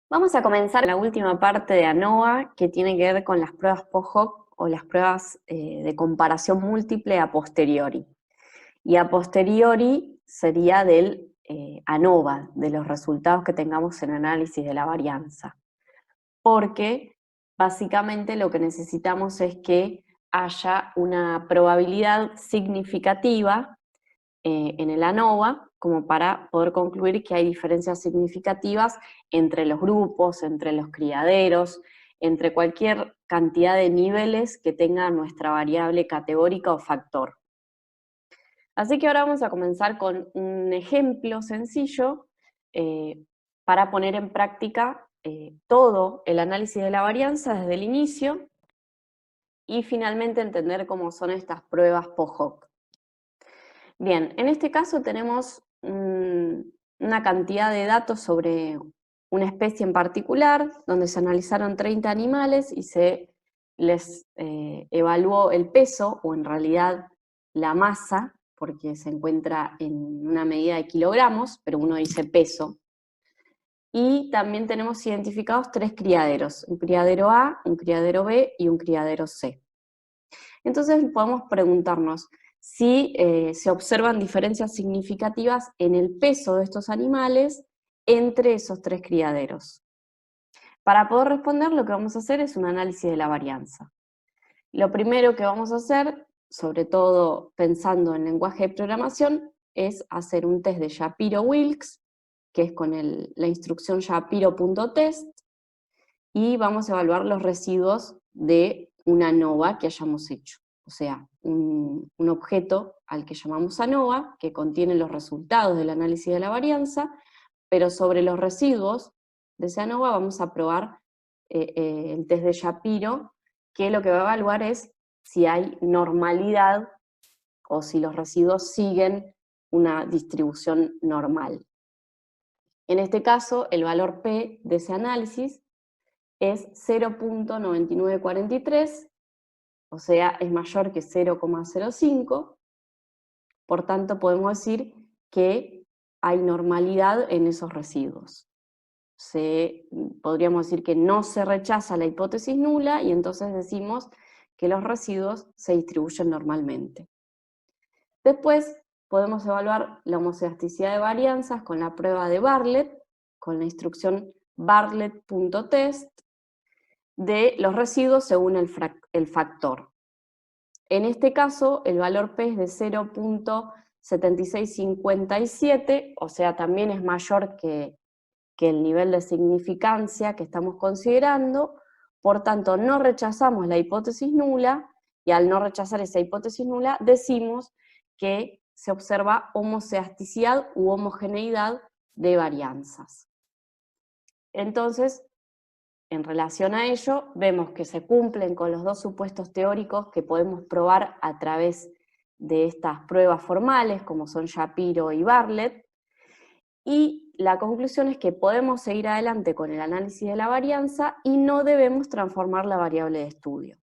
Vamos a comenzar la última parte de ANOVA, que tiene que ver con las pruebas post-hoc o las pruebas de comparación múltiple a posteriori. Y a posteriori sería del ANOVA, de los resultados que tengamos en análisis de la varianza. Porque básicamente lo que necesitamos es que haya una probabilidad significativa en el ANOVA, como para poder concluir que hay diferencias significativas entre los grupos, entre los criaderos, entre cualquier cantidad de niveles que tenga nuestra variable categórica o factor. Así que ahora vamos a comenzar con un ejemplo sencillo para poner en práctica todo el análisis de la varianza desde el inicio y finalmente entender cómo son estas pruebas post-hoc. Bien, en este caso tenemos una cantidad de datos sobre una especie en particular, donde se analizaron 30 animales y se les evaluó el peso, o en realidad la masa, porque se encuentra en una medida de kilogramos, pero uno dice peso. Y también tenemos identificados 3 criaderos, un criadero A, un criadero B y un criadero C. Entonces podemos preguntarnos si se observan diferencias significativas en el peso de estos animales entre esos 3 criaderos. Para poder responder, lo que vamos a hacer es un análisis de la varianza. Lo primero que vamos a hacer, sobre todo pensando en lenguaje de programación, es hacer un test de Shapiro-Wilks, que es con la instrucción shapiro.test, y vamos a evaluar los residuos de una ANOVA que hayamos hecho. O sea, un objeto al que llamamos ANOVA, que contiene los resultados del análisis de la varianza, pero sobre los residuos de esa ANOVA vamos a probar el test de Shapiro, que lo que va a evaluar es si hay normalidad o si los residuos siguen una distribución normal. En este caso, el valor P de ese análisis es 0.9943, o sea, es mayor que 0,05, por tanto podemos decir que hay normalidad en esos residuos. Podríamos decir que no se rechaza la hipótesis nula y entonces decimos que los residuos se distribuyen normalmente. Después podemos evaluar la homocedasticidad de varianzas con la prueba de Bartlett, con la instrucción bartlett.test, de los residuos según el factor. En este caso, el valor P es de 0.7657, o sea, también es mayor que el nivel de significancia que estamos considerando, por tanto, no rechazamos la hipótesis nula, y al no rechazar esa hipótesis nula, decimos que se observa homocedasticidad u homogeneidad de varianzas. Entonces, en relación a ello, vemos que se cumplen con los dos supuestos teóricos que podemos probar a través de estas pruebas formales, como son Shapiro y Bartlett, y la conclusión es que podemos seguir adelante con el análisis de la varianza y no debemos transformar la variable de estudio.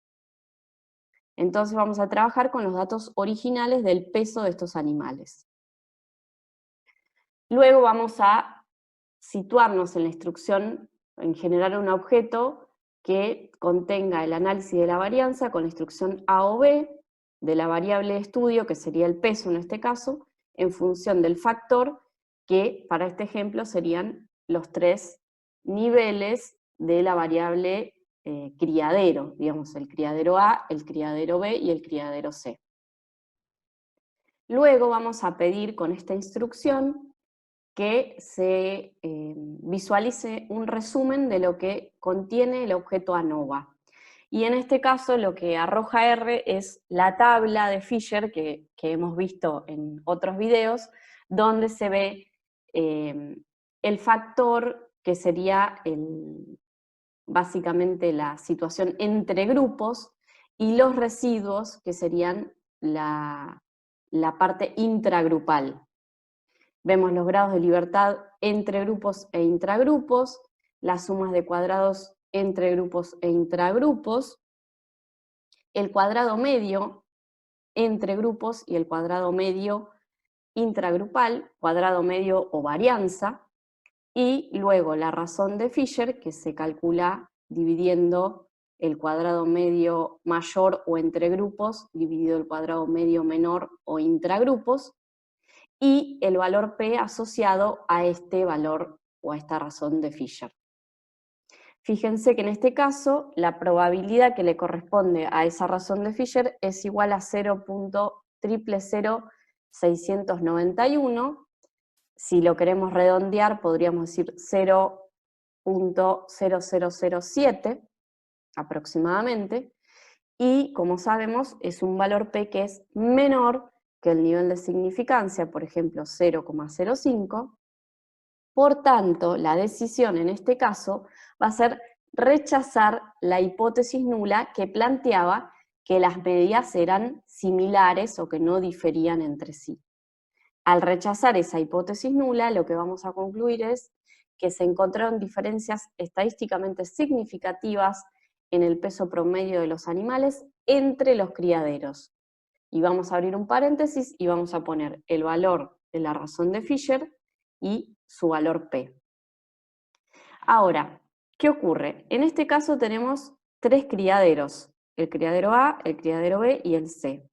Entonces vamos a trabajar con los datos originales del peso de estos animales. Luego vamos a situarnos en la instrucción, en generar un objeto que contenga el análisis de la varianza con la instrucción A o B de la variable de estudio, que sería el peso en este caso, en función del factor, que para este ejemplo serían los 3 niveles de la variable criadero, digamos, el criadero A, el criadero B y el criadero C. Luego vamos a pedir con esta instrucción que se visualice un resumen de lo que contiene el objeto ANOVA. Y en este caso lo que arroja R es la tabla de Fisher que hemos visto en otros videos, donde se ve el factor que sería básicamente la situación entre grupos, y los residuos que serían la parte intragrupal. Vemos los grados de libertad entre grupos e intragrupos, las sumas de cuadrados entre grupos e intragrupos, el cuadrado medio entre grupos y el cuadrado medio intragrupal, cuadrado medio o varianza, y luego la razón de Fisher, que se calcula dividiendo el cuadrado medio mayor o entre grupos, dividido el cuadrado medio menor o intragrupos, y el valor P asociado a este valor o a esta razón de Fisher. Fíjense que en este caso la probabilidad que le corresponde a esa razón de Fisher es igual a 0.000691. Si lo queremos redondear, podríamos decir 0.0007 aproximadamente. Y como sabemos, es un valor P que es menor que el nivel de significancia, por ejemplo 0,05. Por tanto, la decisión en este caso va a ser rechazar la hipótesis nula que planteaba que las medias eran similares o que no diferían entre sí. Al rechazar esa hipótesis nula, lo que vamos a concluir es que se encontraron diferencias estadísticamente significativas en el peso promedio de los animales entre los criaderos. Y vamos a abrir un paréntesis y vamos a poner el valor de la razón de Fisher y su valor P. Ahora, ¿qué ocurre? En este caso tenemos tres criaderos, el criadero A, el criadero B y el C.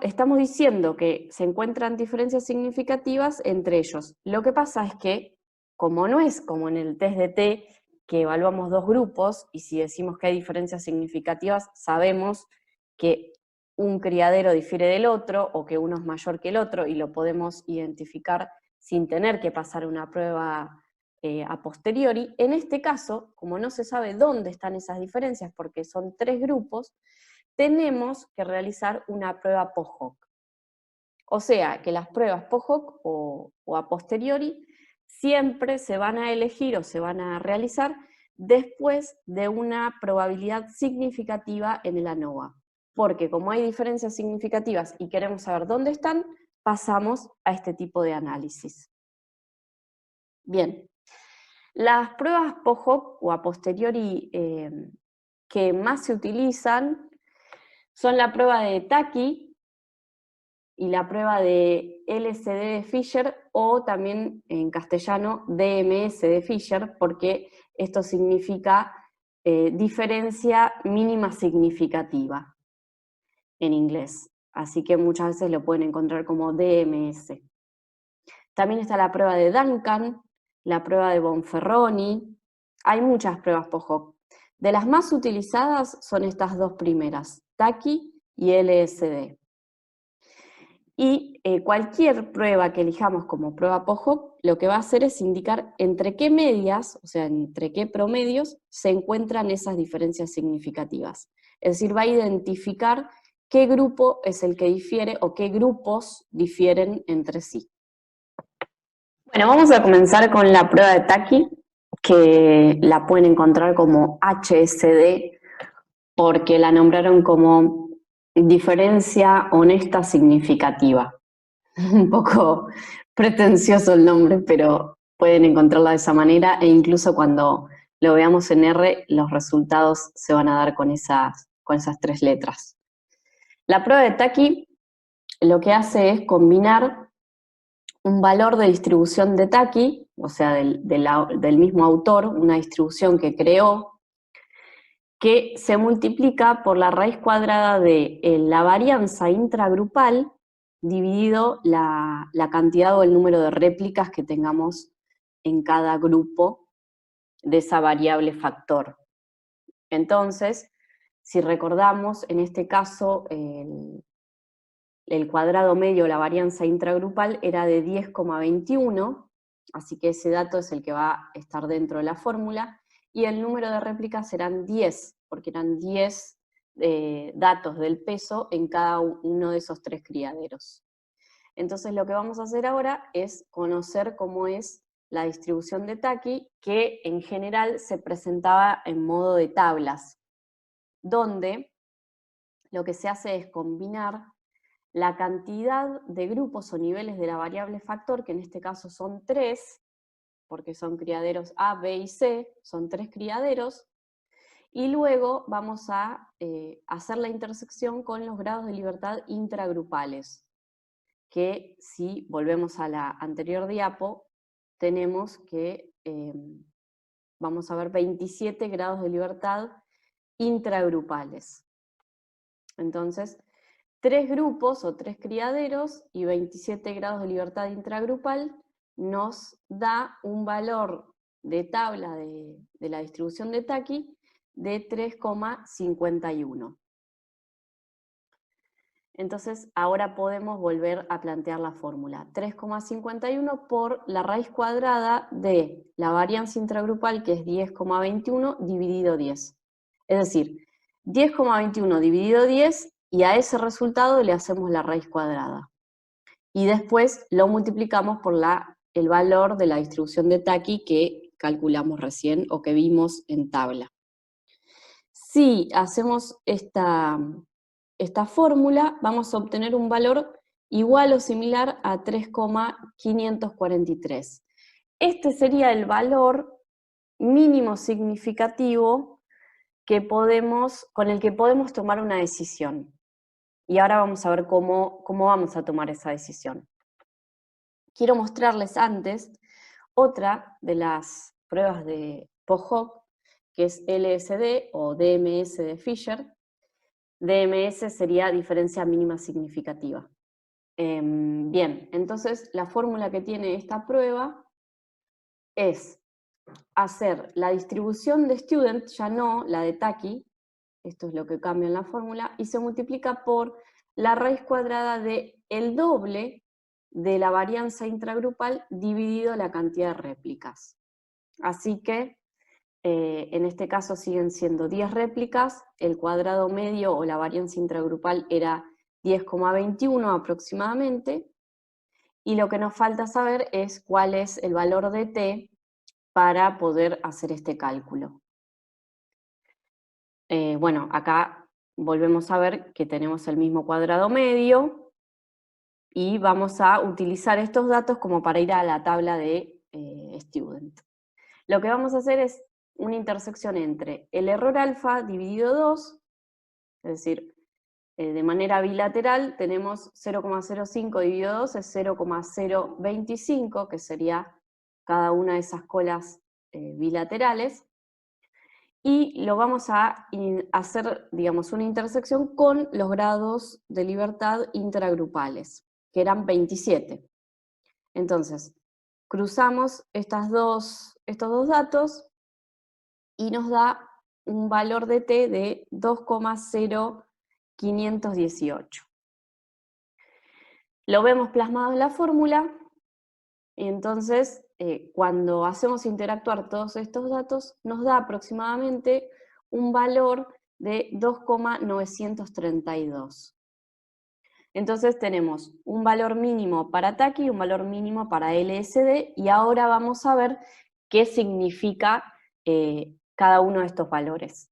Estamos diciendo que se encuentran diferencias significativas entre ellos. Lo que pasa es que, como no es como en el test de T, que evaluamos dos grupos, y si decimos que hay diferencias significativas, sabemos que un criadero difiere del otro, o que uno es mayor que el otro, y lo podemos identificar sin tener que pasar una prueba a posteriori. En este caso, como no se sabe dónde están esas diferencias, porque son tres grupos, tenemos que realizar una prueba post-hoc. O sea, que las pruebas post-hoc o a posteriori siempre se van a elegir o se van a realizar después de una probabilidad significativa en el ANOVA. Porque como hay diferencias significativas y queremos saber dónde están, pasamos a este tipo de análisis. Bien, las pruebas post-hoc o a posteriori que más se utilizan son la prueba de Taki y la prueba de LCD de Fisher, o también en castellano DMS de Fisher, porque esto significa diferencia mínima significativa en inglés. Así que muchas veces lo pueden encontrar como DMS. También está la prueba de Duncan, la prueba de Bonferroni. Hay muchas pruebas post-hoc. De las más utilizadas son estas dos primeras, Taki y LSD. Y cualquier prueba que elijamos como prueba post-hoc, lo que va a hacer es indicar entre qué medias, o sea, entre qué promedios, se encuentran esas diferencias significativas. Es decir, va a identificar qué grupo es el que difiere o qué grupos difieren entre sí. Bueno, vamos a comenzar con la prueba de Taki, que la pueden encontrar como HSD, porque la nombraron como diferencia honesta significativa. Un poco pretencioso el nombre, pero pueden encontrarla de esa manera, e incluso cuando lo veamos en R, los resultados se van a dar con esas tres letras. La prueba de Taki lo que hace es combinar un valor de distribución de Taki, o sea, del mismo autor, una distribución que creó, que se multiplica por la raíz cuadrada de la varianza intragrupal dividido la cantidad o el número de réplicas que tengamos en cada grupo de esa variable factor. Entonces, si recordamos, en este caso, el cuadrado medio, la varianza intragrupal, era de 10,21, así que ese dato es el que va a estar dentro de la fórmula, y el número de réplicas serán 10, porque eran 10 datos del peso en cada uno de esos tres criaderos. Entonces lo que vamos a hacer ahora es conocer cómo es la distribución de Taki, que en general se presentaba en modo de tablas, donde lo que se hace es combinar la cantidad de grupos o niveles de la variable factor, que en este caso son 3, porque son criaderos A, B y C, son 3 criaderos, y luego vamos a hacer la intersección con los grados de libertad intragrupales, que si volvemos a la anterior diapo, tenemos que, vamos a ver, 27 grados de libertad intragrupales. Entonces, 3 grupos o 3 criaderos y 27 grados de libertad intragrupal nos da un valor de tabla de la distribución de Taki de 3,51. Entonces, ahora podemos volver a plantear la fórmula. 3,51 por la raíz cuadrada de la varianza intragrupal, que es 10,21 dividido 10. Es decir, 10,21 dividido 10, y a ese resultado le hacemos la raíz cuadrada. Y después lo multiplicamos por el valor de la distribución de Taki que calculamos recién o que vimos en tabla. Si hacemos esta fórmula, vamos a obtener un valor igual o similar a 3,543. Este sería el valor mínimo significativo con el que podemos tomar una decisión. Y ahora vamos a ver cómo vamos a tomar esa decisión. Quiero mostrarles antes otra de las pruebas de Pohock, que es LSD o DMS de Fisher. DMS sería diferencia mínima significativa. Bien, entonces la fórmula que tiene esta prueba es hacer la distribución de student, ya no la de Taki, esto es lo que cambia en la fórmula, y se multiplica por la raíz cuadrada de el doble de la varianza intragrupal dividido la cantidad de réplicas. Así que en este caso siguen siendo 10 réplicas, el cuadrado medio o la varianza intragrupal era 10,21 aproximadamente, y lo que nos falta saber es cuál es el valor de t para poder hacer este cálculo. Bueno, acá volvemos a ver que tenemos el mismo cuadrado medio, y vamos a utilizar estos datos como para ir a la tabla de student. Lo que vamos a hacer es una intersección entre el error alfa dividido 2, es decir, de manera bilateral tenemos 0,05 dividido 2 es 0,025, que sería cada una de esas colas bilaterales, y lo vamos a hacer, digamos, una intersección con los grados de libertad intragrupales, que eran 27. Entonces, cruzamos estos dos datos y nos da un valor de t de 2,0518. Lo vemos plasmado en la fórmula, y entonces cuando hacemos interactuar todos estos datos nos da aproximadamente un valor de 2,932. Entonces tenemos un valor mínimo para Taki y un valor mínimo para LSD, y ahora vamos a ver qué significa cada uno de estos valores.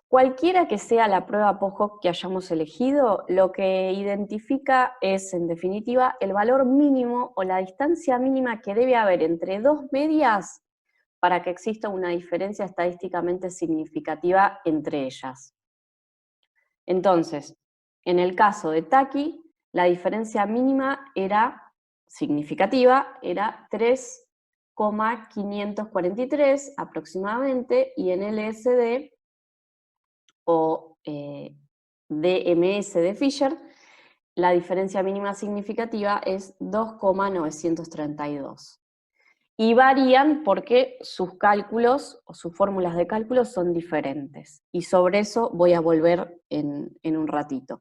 Cualquiera que sea la prueba Pohock que hayamos elegido, lo que identifica es, en definitiva, el valor mínimo o la distancia mínima que debe haber entre dos medias para que exista una diferencia estadísticamente significativa entre ellas. Entonces, en el caso de Taki, la diferencia mínima era significativa, era 3,543 aproximadamente, y en LSD o DMS de Fisher, la diferencia mínima significativa es 2,932. Y varían porque sus cálculos o sus fórmulas de cálculo son diferentes. Y sobre eso voy a volver en un ratito.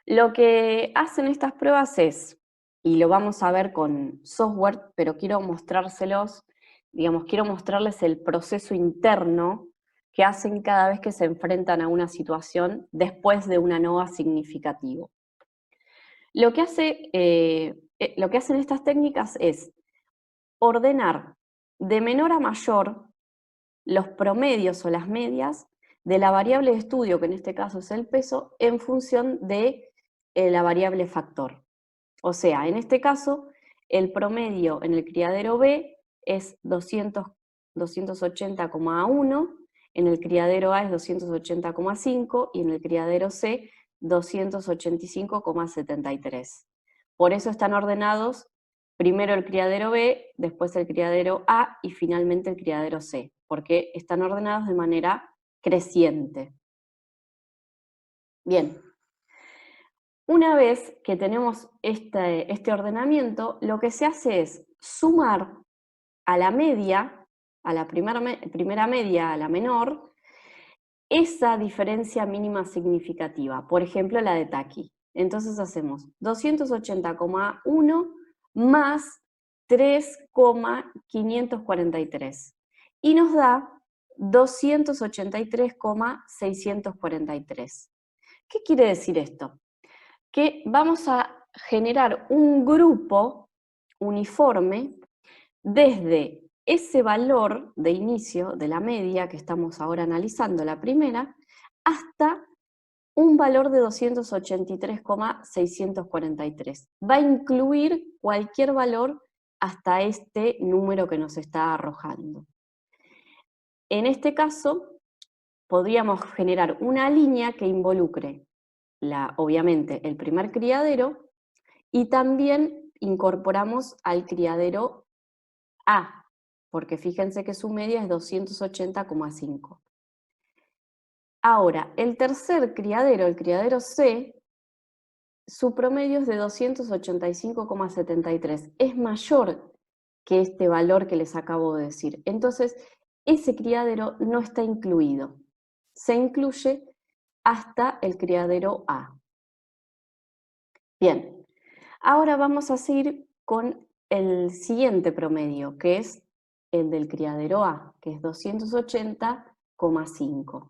Lo que hacen estas pruebas es, y lo vamos a ver con software, pero quiero mostrárselos, digamos, quiero mostrarles el proceso interno que hacen cada vez que se enfrentan a una situación después de un ANOVA significativo. Lo que hacen estas técnicas es ordenar de menor a mayor los promedios o las medias de la variable de estudio, que en este caso es el peso, en función de la variable factor. O sea, en este caso, el promedio en el criadero B es 280,1, en el criadero A es 280,5 y en el criadero C 285,73. Por eso están ordenados primero el criadero B, después el criadero A y finalmente el criadero C, porque están ordenados de manera creciente. Bien, una vez que tenemos este ordenamiento, lo que se hace es sumar a la media, a la primera media, a la menor, esa diferencia mínima significativa, por ejemplo la de Taki. Entonces hacemos 280,1 más 3,543 y nos da 283,643. ¿Qué quiere decir esto? Que vamos a generar un grupo uniforme desde ese valor de inicio de la media que estamos ahora analizando, la primera, hasta un valor de 283,643. Va a incluir cualquier valor hasta este número que nos está arrojando. En este caso, podríamos generar una línea que involucre, obviamente, el primer criadero y también incorporamos al criadero A, porque fíjense que su media es 280,5. Ahora, el tercer criadero, el criadero C, su promedio es de 285,73. Es mayor que este valor que les acabo de decir. Entonces, ese criadero no está incluido. Se incluye hasta el criadero A. Bien, ahora vamos a seguir con el siguiente promedio, que es el del criadero A, que es 280,5.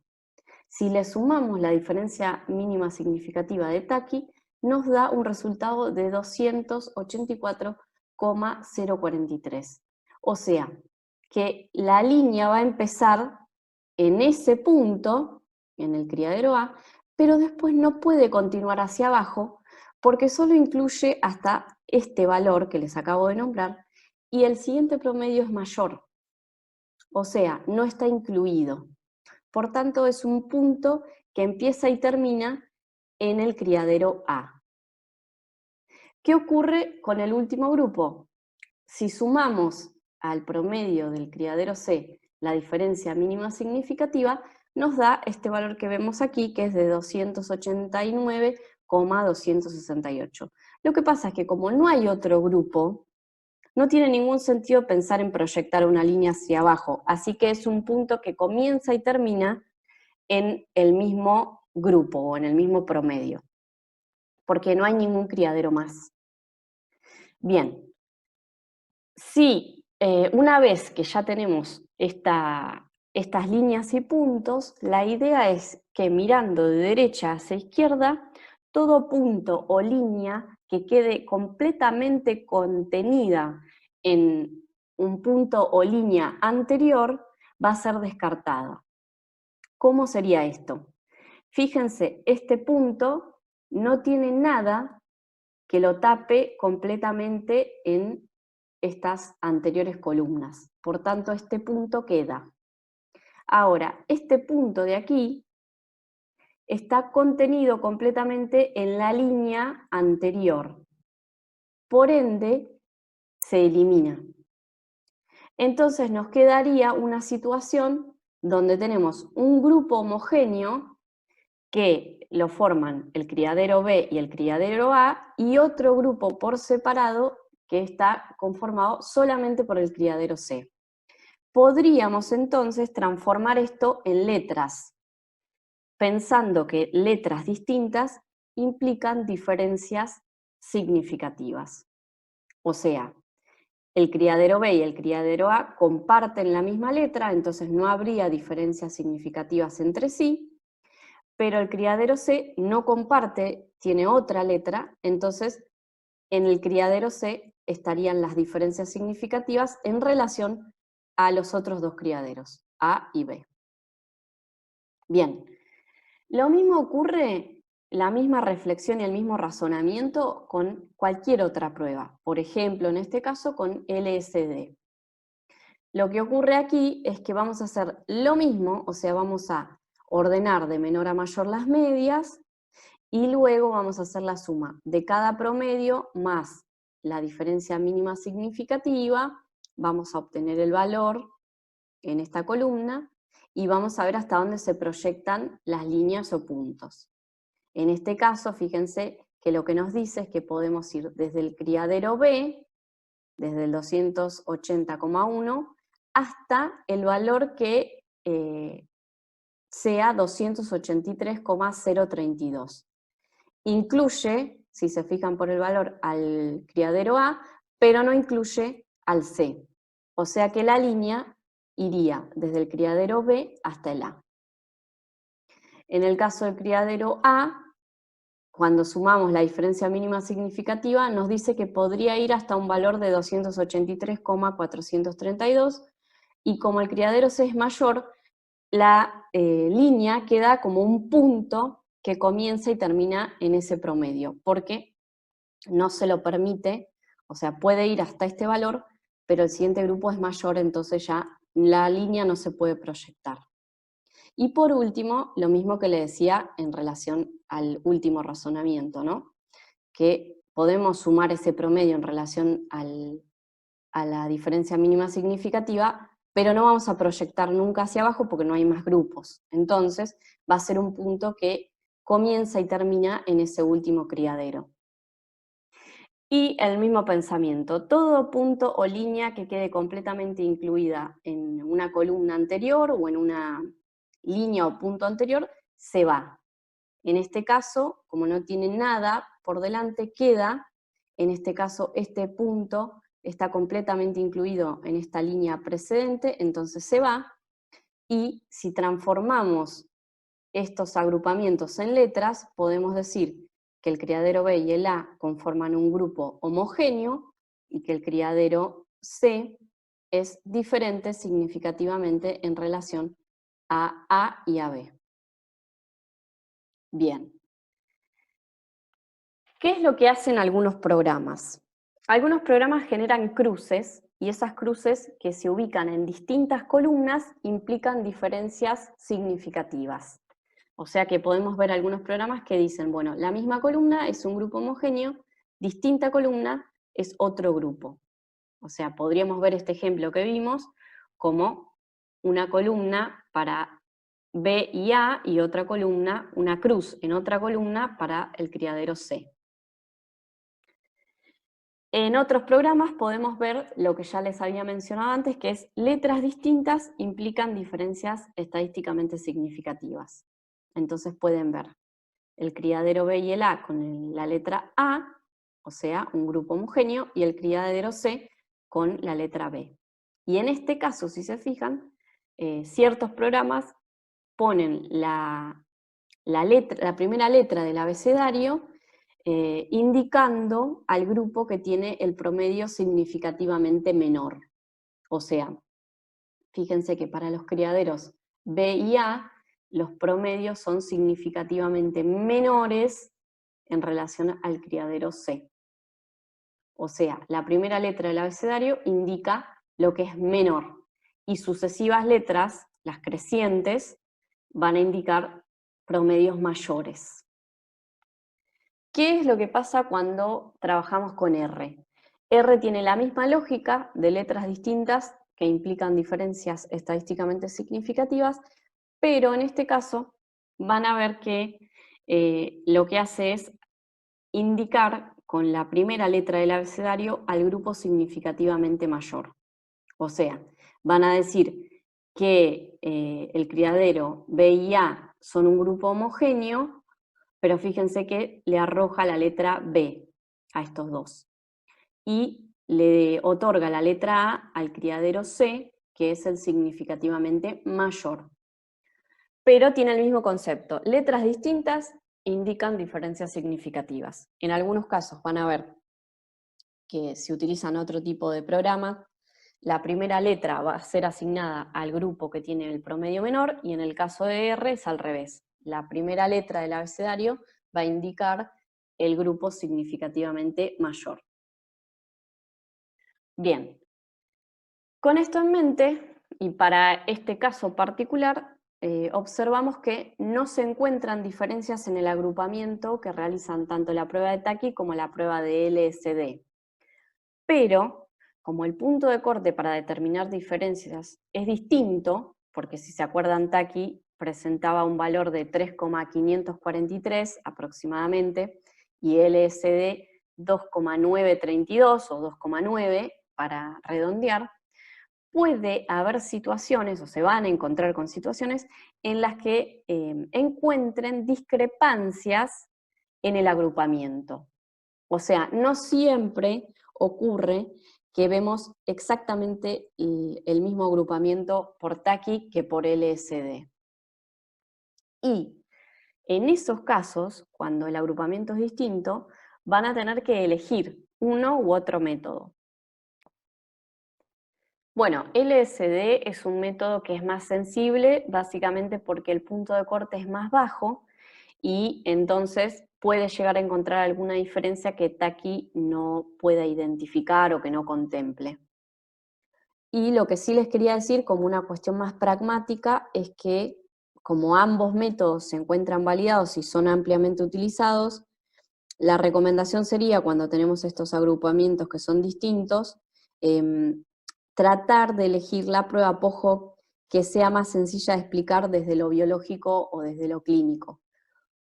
Si le sumamos la diferencia mínima significativa de Taki, nos da un resultado de 284,043. O sea, que la línea va a empezar en ese punto, en el criadero A, pero después no puede continuar hacia abajo porque solo incluye hasta este valor que les acabo de nombrar y el siguiente promedio es mayor. O sea, no está incluido. Por tanto, es un punto que empieza y termina en el criadero A. ¿Qué ocurre con el último grupo? Si sumamos al promedio del criadero C la diferencia mínima significativa, nos da este valor que vemos aquí, que es de 289,268. Lo que pasa es que como no hay otro grupo, no tiene ningún sentido pensar en proyectar una línea hacia abajo, así que es un punto que comienza y termina en el mismo grupo o en el mismo promedio, porque no hay ningún criadero más. Bien, si una vez que ya tenemos estas líneas y puntos, la idea es que mirando de derecha hacia izquierda, todo punto o línea que quede completamente contenida en un punto o línea anterior va a ser descartada. ¿Cómo sería esto? Fíjense, este punto no tiene nada que lo tape completamente en estas anteriores columnas. Por tanto, este punto queda. Ahora, este punto de aquí está contenido completamente en la línea anterior. Por ende, se elimina. Entonces nos quedaría una situación donde tenemos un grupo homogéneo que lo forman el criadero B y el criadero A, y otro grupo por separado que está conformado solamente por el criadero C. Podríamos entonces transformar esto en letras, pensando que letras distintas implican diferencias significativas. O sea, el criadero B y el criadero A comparten la misma letra, entonces no habría diferencias significativas entre sí, pero el criadero C no comparte, tiene otra letra, entonces en el criadero C estarían las diferencias significativas en relación a los otros dos criaderos, A y B. Bien, lo mismo ocurre, la misma reflexión y el mismo razonamiento con cualquier otra prueba, por ejemplo, en este caso con LSD. Lo que ocurre aquí es que vamos a hacer lo mismo, o sea, vamos a ordenar de menor a mayor las medias y luego vamos a hacer la suma de cada promedio más la diferencia mínima significativa, vamos a obtener el valor en esta columna y vamos a ver hasta dónde se proyectan las líneas o puntos. En este caso, fíjense que lo que nos dice es que podemos ir desde el criadero B, desde el 280,1, hasta el valor que sea 283,032. Incluye, si se fijan por el valor, al criadero A, pero no incluye al C. O sea que la línea iría desde el criadero B hasta el A. En el caso del criadero A, cuando sumamos la diferencia mínima significativa, nos dice que podría ir hasta un valor de 283,432, y como el criadero C es mayor, la línea queda como un punto que comienza y termina en ese promedio, porque no se lo permite, o sea, puede ir hasta este valor, pero el siguiente grupo es mayor, entonces ya la línea no se puede proyectar. Y por último, lo mismo que le decía en relación al último razonamiento, ¿no? Que podemos sumar ese promedio en relación a la diferencia mínima significativa, pero no vamos a proyectar nunca hacia abajo porque no hay más grupos. Entonces va a ser un punto que comienza y termina en ese último criadero. Y el mismo pensamiento, todo punto o línea que quede completamente incluida en una columna anterior o en una línea o punto anterior, se va. En este caso, como no tiene nada por delante, queda, en este caso, este punto está completamente incluido en esta línea precedente, entonces se va, y si transformamos estos agrupamientos en letras, podemos decir que el criadero B y el A conforman un grupo homogéneo y que el criadero C es diferente significativamente en relación a A y a B. Bien. ¿Qué es lo que hacen algunos programas? Algunos programas generan cruces, y esas cruces que se ubican en distintas columnas implican diferencias significativas. O sea que podemos ver algunos programas que dicen, bueno, la misma columna es un grupo homogéneo, distinta columna es otro grupo. O sea, podríamos ver este ejemplo que vimos como una columna para B y A y otra columna, una cruz en otra columna para el criadero C. En otros programas podemos ver lo que ya les había mencionado antes, que es letras distintas implican diferencias estadísticamente significativas. Entonces pueden ver el criadero B y el A con la letra A, o sea, un grupo homogéneo, y el criadero C con la letra B. Y en este caso, si se fijan, ciertos programas ponen la primera letra del abecedario indicando al grupo que tiene el promedio significativamente menor. O sea, fíjense que para los criaderos B y A, los promedios son significativamente menores en relación al criadero C. O sea, la primera letra del abecedario indica lo que es menor, y sucesivas letras, las crecientes, van a indicar promedios mayores. ¿Qué es lo que pasa cuando trabajamos con R? R tiene la misma lógica de letras distintas que implican diferencias estadísticamente significativas, pero en este caso van a ver que lo que hace es indicar con la primera letra del abecedario al grupo significativamente mayor. O sea, van a decir que el criadero B y A son un grupo homogéneo, pero fíjense que le arroja la letra B a estos dos. Y le otorga la letra A al criadero C, que es el significativamente mayor. Pero tiene el mismo concepto. Letras distintas indican diferencias significativas. En algunos casos van a ver que si utilizan otro tipo de programa, la primera letra va a ser asignada al grupo que tiene el promedio menor, y en el caso de R es al revés. La primera letra del abecedario va a indicar el grupo significativamente mayor. Bien, con esto en mente, y para este caso particular, observamos que no se encuentran diferencias en el agrupamiento que realizan tanto la prueba de TACI como la prueba de LSD. pero como el punto de corte para determinar diferencias es distinto, porque si se acuerdan Taki presentaba un valor de 3,543 aproximadamente y LSD 2,932 o 2,9 para redondear, puede haber situaciones, o se van a encontrar con situaciones, en las que encuentren discrepancias en el agrupamiento. O sea, no siempre ocurre que vemos exactamente el mismo agrupamiento por TACI que por LSD. Y en esos casos, cuando el agrupamiento es distinto, van a tener que elegir uno u otro método. Bueno, LSD es un método que es más sensible, básicamente porque el punto de corte es más bajo y entonces puede llegar a encontrar alguna diferencia que Taki no pueda identificar o que no contemple. Y lo que sí les quería decir como una cuestión más pragmática es que como ambos métodos se encuentran validados y son ampliamente utilizados, la recomendación sería cuando tenemos estos agrupamientos que son distintos, tratar de elegir la prueba POHOC que sea más sencilla de explicar desde lo biológico o desde lo clínico.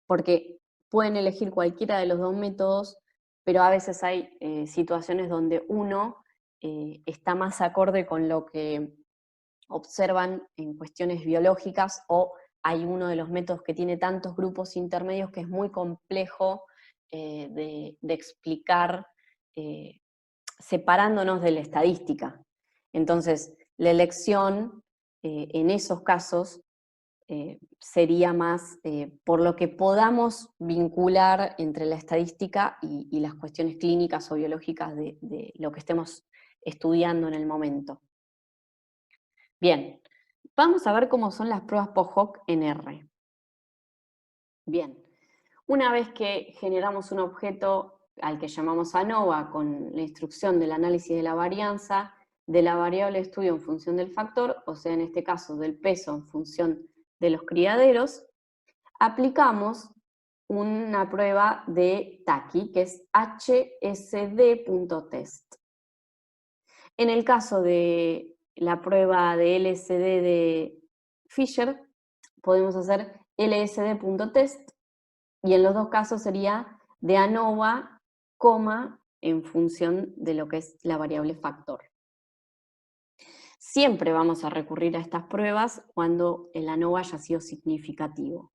Porque pueden elegir cualquiera de los dos métodos, pero a veces hay situaciones donde uno está más acorde con lo que observan en cuestiones biológicas o hay uno de los métodos que tiene tantos grupos intermedios que es muy complejo de explicar separándonos de la estadística. Entonces, la elección en esos casos sería más por lo que podamos vincular entre la estadística y las cuestiones clínicas o biológicas de lo que estemos estudiando en el momento. Bien, vamos a ver cómo son las pruebas POHOC en R. Bien, una vez que generamos un objeto al que llamamos ANOVA con la instrucción del análisis de la varianza, de la variable de estudio en función del factor, o sea, en este caso del peso en función de los criaderos, aplicamos una prueba de TACI, que es hsd.test. En el caso de la prueba de LSD de Fisher, podemos hacer lsd.test, y en los dos casos sería de ANOVA, en función de lo que es la variable factor. Siempre vamos a recurrir a estas pruebas cuando el ANOVA haya sido significativo.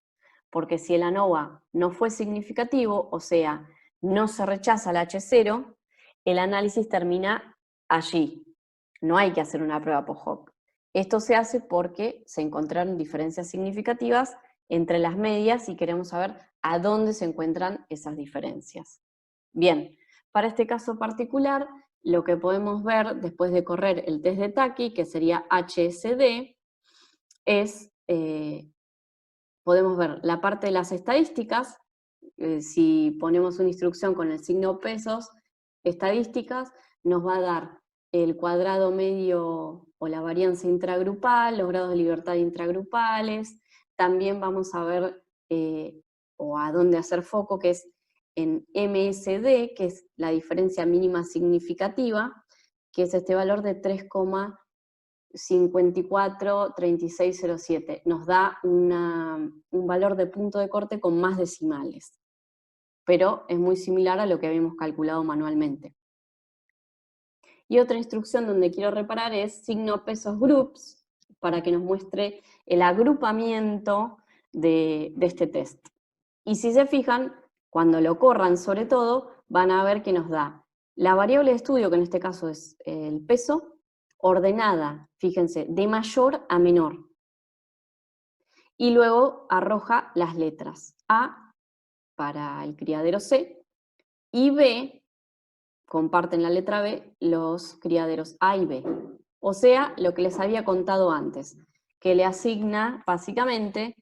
Porque si el ANOVA no fue significativo, o sea, no se rechaza el H0, el análisis termina allí. No hay que hacer una prueba POHOC. Esto se hace porque se encontraron diferencias significativas entre las medias y queremos saber a dónde se encuentran esas diferencias. Bien, para este caso particular, lo que podemos ver después de correr el test de TACI, que sería HSD, es podemos ver la parte de las estadísticas, si ponemos una instrucción con el signo pesos, estadísticas, nos va a dar el cuadrado medio o la varianza intragrupal, los grados de libertad intragrupales, también vamos a ver o a dónde hacer foco, que es en MSD, que es la diferencia mínima significativa, que es este valor de 3,543607. Nos da un valor de punto de corte con más decimales, pero es muy similar a lo que habíamos calculado manualmente. Y otra instrucción donde quiero reparar es signo pesos groups, para que nos muestre el agrupamiento de este test. Y si se fijan, cuando lo corran sobre todo, van a ver que nos da la variable de estudio, que en este caso es el peso, ordenada, fíjense, de mayor a menor. Y luego arroja las letras A para el criadero C y B, comparten la letra B, los criaderos A y B. O sea, lo que les había contado antes, que le asigna básicamente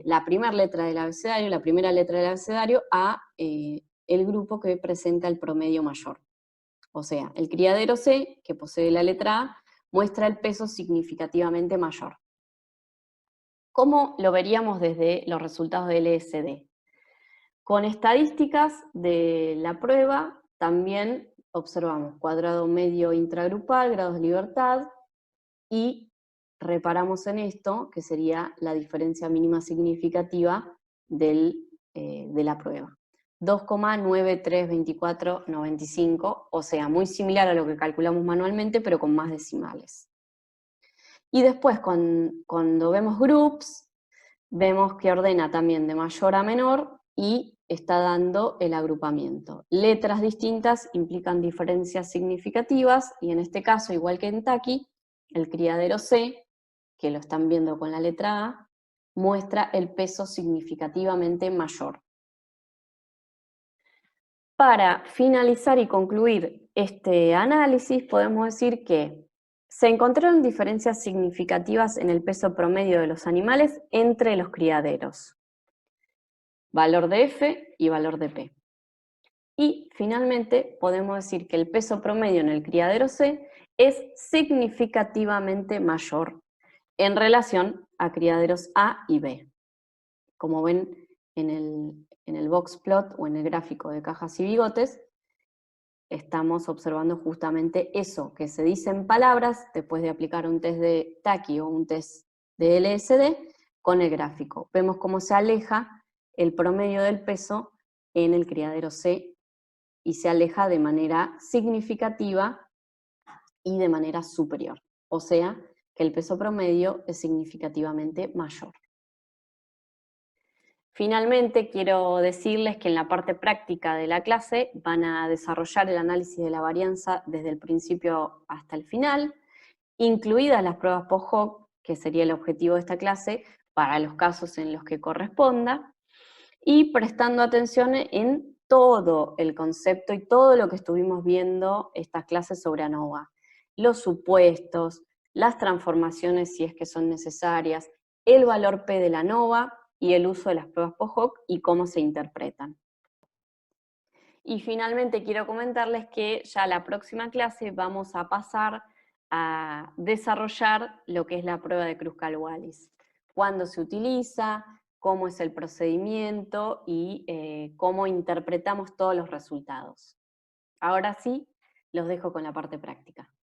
la primera letra del abecedario, la primera letra del abecedario a el grupo que presenta el promedio mayor. O sea, el criadero C, que posee la letra A, muestra el peso significativamente mayor. ¿Cómo lo veríamos desde los resultados del LSD? Con estadísticas de la prueba, también observamos cuadrado medio intragrupal, grados de libertad, y reparamos en esto, que sería la diferencia mínima significativa de la prueba. 2,932495, o sea, muy similar a lo que calculamos manualmente, pero con más decimales. Y después, cuando vemos groups, vemos que ordena también de mayor a menor y está dando el agrupamiento. Letras distintas implican diferencias significativas, y en este caso, igual que en Taki, el criadero C, que lo están viendo con la letra A, muestra el peso significativamente mayor. Para finalizar y concluir este análisis, podemos decir que se encontraron diferencias significativas en el peso promedio de los animales entre los criaderos. Valor de F y valor de P. Y finalmente podemos decir que el peso promedio en el criadero C es significativamente mayor en relación a criaderos A y B. Como ven en el box plot o en el gráfico de cajas y bigotes, estamos observando justamente eso que se dice en palabras después de aplicar un test de TACI o un test de LSD con el gráfico. Vemos cómo se aleja el promedio del peso en el criadero C y se aleja de manera significativa y de manera superior. O sea, que el peso promedio es significativamente mayor. Finalmente, quiero decirles que en la parte práctica de la clase van a desarrollar el análisis de la varianza desde el principio hasta el final, incluidas las pruebas post-hoc, que sería el objetivo de esta clase, para los casos en los que corresponda, y prestando atención en todo el concepto y todo lo que estuvimos viendo estas clases sobre ANOVA. Los supuestos, las transformaciones si es que son necesarias, el valor P de la ANOVA y el uso de las pruebas post-hoc y cómo se interpretan. Y finalmente quiero comentarles que ya la próxima clase vamos a pasar a desarrollar lo que es la prueba de Kruskal-Wallis. Cuándo se utiliza, cómo es el procedimiento y cómo interpretamos todos los resultados. Ahora sí, los dejo con la parte práctica.